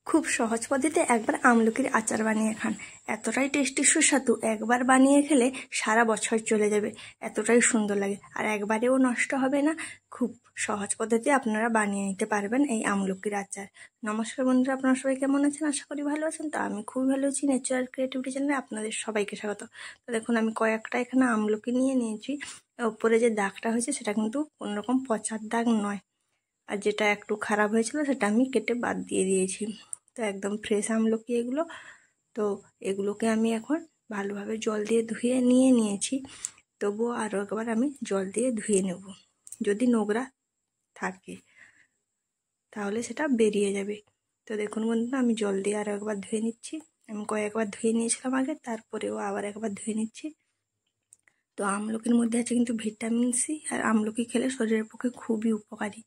খুব সহজ পদ্ধতিতে একবার আমলকির আচার বানিয়ে খান। এতটাই টেস্টি সুস্বাদু, একবার বানিয়ে খেলে সারা বছর চলে যাবে, এতটাই সুন্দর লাগে আর একবারেও নষ্ট হবে না। খুব সহজ পদ্ধতিতে আপনারা বানিয়ে নিতে পারবেন এই আমলকির আচার। নমস্কার বন্ধুরা, আপনারা সবাই কেমন আছেন? আশা করি ভালো আছেন। তো আমি খুবই ভালো আছি। ন্যাচারাল ক্রিয়েটিভিটি চ্যানেলে আপনাদের সবাইকে স্বাগত। তো দেখুন, আমি কয়েকটা এখানে আমলকি নিয়ে নিয়েছি। ওপরে যে দাগটা হয়েছে সেটা কিন্তু কোনোরকম পচার দাগ নয়, আর যেটা একটু খারাপ হয়েছিল সেটা আমি কেটে বাদ দিয়ে দিয়েছি। তো একদম ফ্রেশ আমলকি এগুলো। তো এগুলোকে আমি এখন ভালোভাবে জল দিয়ে ধুয়ে নিয়েছি। তবুও আরও একবার আমি জল দিয়ে ধুয়ে নেব। যদি নোংরা থাকে তাহলে সেটা বেরিয়ে যাবে। তো দেখুন বন্ধুরা, আমি জল দিয়ে আরও একবার ধুয়ে নিচ্ছি। আমি কয়েকবার ধুয়ে নিয়েছিলাম আগে, তারপরেও আবার একবার ধুয়ে নিচ্ছি। তো আমলকির মধ্যে আছে কিন্তু ভিটামিন সি, আর আমলকি খেলে শরীরের পক্ষে খুবই উপকারী।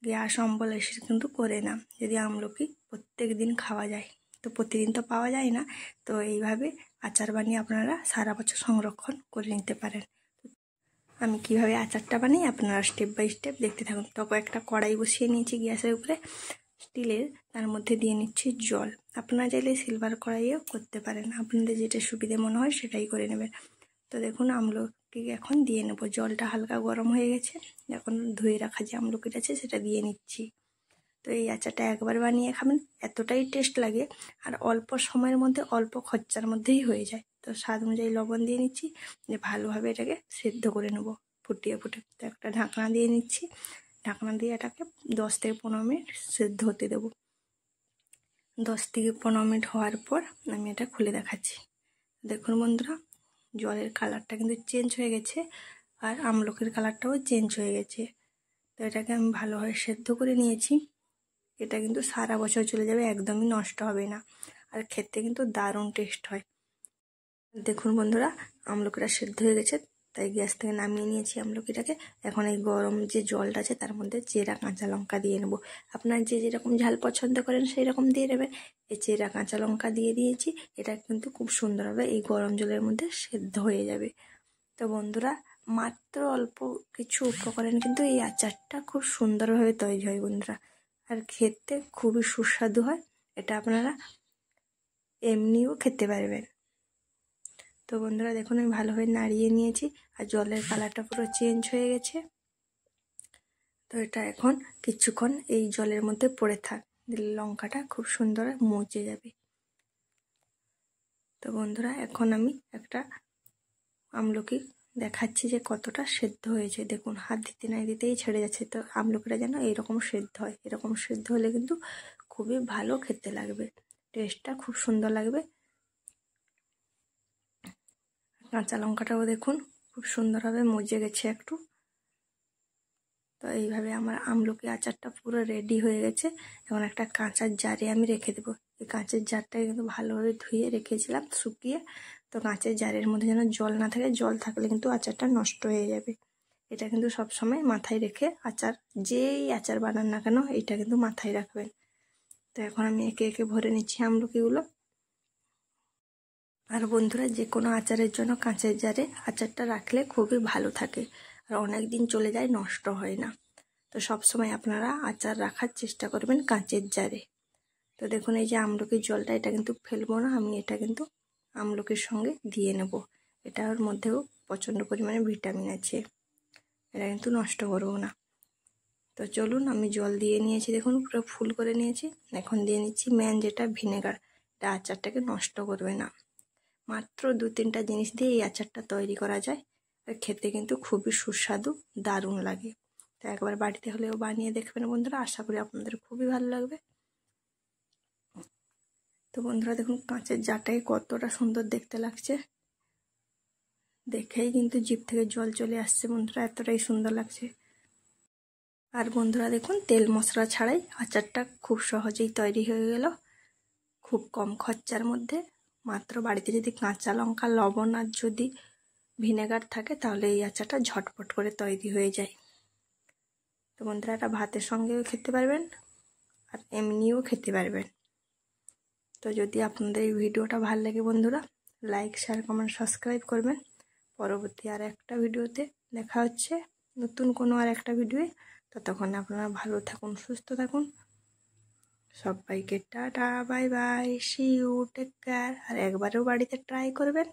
গ্যাস অম্বল এসে কিন্তু করে না যদি আমলকি প্রত্যেক দিন খাওয়া যায়। তো প্রতিদিন তো পাওয়া যায় না, তো এইভাবে আচার বানিয়ে আপনারা সারা বছর সংরক্ষণ করে নিতে পারেন। আমি কিভাবে আচারটা বানাই আপনারা স্টেপ বাই স্টেপ দেখতে থাকুন। তো একটা কড়াই বসিয়ে নিয়েছি গ্যাসের উপরে স্টিলের, তার মধ্যে দিয়ে নিচ্ছি জল। আপনারা চাইলে সিলভার কড়াইও করতে পারেন, আপনাদের যেটা সুবিধে মনে হয় সেটাই করে নেবেন। তো দেখুন, আমলকি এখন দিয়ে নেব। জলটা হালকা গরম হয়ে গেছে, এখন ধুয়ে রাখা যে আমলকিটা আছে সেটা দিয়ে নিচ্ছি। তো এই আচারটা একবার বানিয়ে খাবেন, এতটাই টেস্ট লাগে আর অল্প সময়ের মধ্যে অল্প খরচার মধ্যেই হয়ে যায়। তো স্বাদ অনুযায়ী লবণ দিয়ে নিচ্ছি, যে ভালোভাবে এটাকে সেদ্ধ করে নেব ফুটিয়ে। তো একটা ঢাকনা দিয়ে নিচ্ছি, ঢাকনা দিয়ে এটাকে 10 থেকে 15 মিনিট সেদ্ধ হতে দেবো। 10 থেকে 15 মিনিট হওয়ার পর আমি এটা খুলে দেখাচ্ছি। দেখুন বন্ধুরা, জলের কালারটা কিন্তু চেঞ্জ হয়ে গেছে আর আমলকির কালারটাও চেঞ্জ হয়ে গেছে। তো এটাকে আমি ভালোভাবে সেদ্ধ করে নিয়েছি। এটা কিন্তু সারা বছর চলে যাবে, একদমই নষ্ট হবে না, আর খেতে কিন্তু দারুণ টেস্ট হয়। দেখুন বন্ধুরা, আমলকিটা সেদ্ধ হয়ে গেছে, তাই গ্যাস থেকে নামিয়ে নিয়েছি আমলকিটাকে। এখন এই গরম যে জলটা আছে তার মধ্যে চেরা কাঁচা লঙ্কা দিয়ে নেব। আপনারা যে যেরকম ঝাল পছন্দ করেন সেই রকম দিয়ে নেবেন। এই চেরা কাঁচা লঙ্কা দিয়ে দিয়েছি, এটা কিন্তু খুব সুন্দরভাবে এই গরম জলের মধ্যে সেদ্ধ হয়ে যাবে। তো বন্ধুরা, মাত্র অল্প কিছু উপকরণ কিন্তু এই আচারটা খুব সুন্দরভাবে তৈরি হয় বন্ধুরা, আর খেতে খুবই সুস্বাদু হয়। এটা আপনারা এমনিও খেতে পারবেন। তো বন্ধুরা দেখুন, আমি ভালোভাবে নাড়িয়ে নিয়েছি আর জলের কালারটা পুরো চেঞ্জ হয়ে গেছে। তো এটা এখন কিছুক্ষণ এই জলের মধ্যে পড়ে থাক, দিলে লঙ্কাটা খুব সুন্দর মজে যাবে। তো বন্ধুরা, এখন আমি একটা আমলকি দেখাচ্ছি যে কতটা সেদ্ধ হয়েছে। দেখুন, হাত দিতে না দিতেই ছেড়ে যাচ্ছে। তো আমলকিটা যেন এরকম সেদ্ধ হয়, এরকম সেদ্ধ হলে কিন্তু খুবই ভালো খেতে লাগবে, টেস্টটা খুব সুন্দর লাগবে। কাঁচা লঙ্কাটাও দেখুন খুব সুন্দরভাবে মজে গেছে একটু। তো এইভাবে আমার আমলকি আচারটা পুরো রেডি হয়ে গেছে। এখন একটা কাঁচের জারে আমি রেখে দেবো। এই কাঁচের জারটাকে কিন্তু ভালোভাবে ধুয়ে রেখেছিলাম শুকিয়ে। তো কাঁচের জারের মধ্যে যেন জল না থাকে, জল থাকলে কিন্তু আচারটা নষ্ট হয়ে যাবে। এটা কিন্তু সব সময় মাথায় রেখে আচার, যেই আচার বানান না কেন, এটা কিন্তু মাথায় রাখবেন। তো এখন আমি একে একে ভরে নিচ্ছি আমলকিগুলো। আর বন্ধুরা, যে কোনো আচারের জন্য কাঁচের জারে আচারটা রাখলে খুবই ভালো থাকে আর অনেক দিন চলে যায়, নষ্ট হয় না। তো সব সময় আপনারা আচার রাখার চেষ্টা করবেন কাঁচের জারে। তো দেখুন, এই যে আমলকির জলটা, এটা কিন্তু ফেলবো না, আমি এটা কিন্তু আমলকির সঙ্গে দিয়ে নেব। এটার মধ্যেও প্রচণ্ড পরিমাণে ভিটামিন আছে, এটা কিন্তু নষ্ট করবো না। তো চলুন, আমি জল দিয়ে নিয়েছি, দেখুন পুরো ফুল করে নিয়েছি। এখন দিয়ে নিচ্ছি মেন যেটা ভিনেগার। এটা আচারটাকে নষ্ট করবে না। মাত্র 2-3টা জিনিস দিয়ে এই আচারটা তৈরি করা যায়, আর খেতে কিন্তু খুবই সুস্বাদু, দারুণ লাগে। তো একবার বাড়িতে হলেও বানিয়ে দেখবেন বন্ধুরা, আশা করি আপনাদের খুবই ভালো লাগবে। তো বন্ধুরা দেখুন, কাঁচের জারটাকে কতটা সুন্দর দেখতে লাগছে, দেখেই কিন্তু জিভ থেকে জল চলে আসছে বন্ধুরা, এতটাই সুন্দর লাগছে। আর বন্ধুরা দেখুন, তেল মশলা ছাড়াই আচারটা খুব সহজেই তৈরি হয়ে গেল, খুব কম খরচার মধ্যে। মাত্র বাড়িতে যদি কাঁচা লঙ্কা, লবণ আর যদি ভিনেগার থাকে, তাহলে এই আচারটা ঝটপট করে তৈরি হয়ে যায়। তো বন্ধুরা, এটা ভাতের সঙ্গেও খেতে পারবেন আর এমনিও খেতে পারবেন। তো যদি আপনাদের এই ভিডিওটা ভালো লাগে বন্ধুরা, লাইক, শেয়ার, কমেন্ট, সাবস্ক্রাইব করবেন। পরবর্তী আর একটা ভিডিওতে দেখা হচ্ছে, নতুন কোনো আর একটা ভিডিওয়ে। ততক্ষণ আপনারা ভালো থাকুন, সুস্থ থাকুন, সবাইকে tata, bye bye, see you, take care. আর একবারও বাড়িতে ট্রাই করবেন।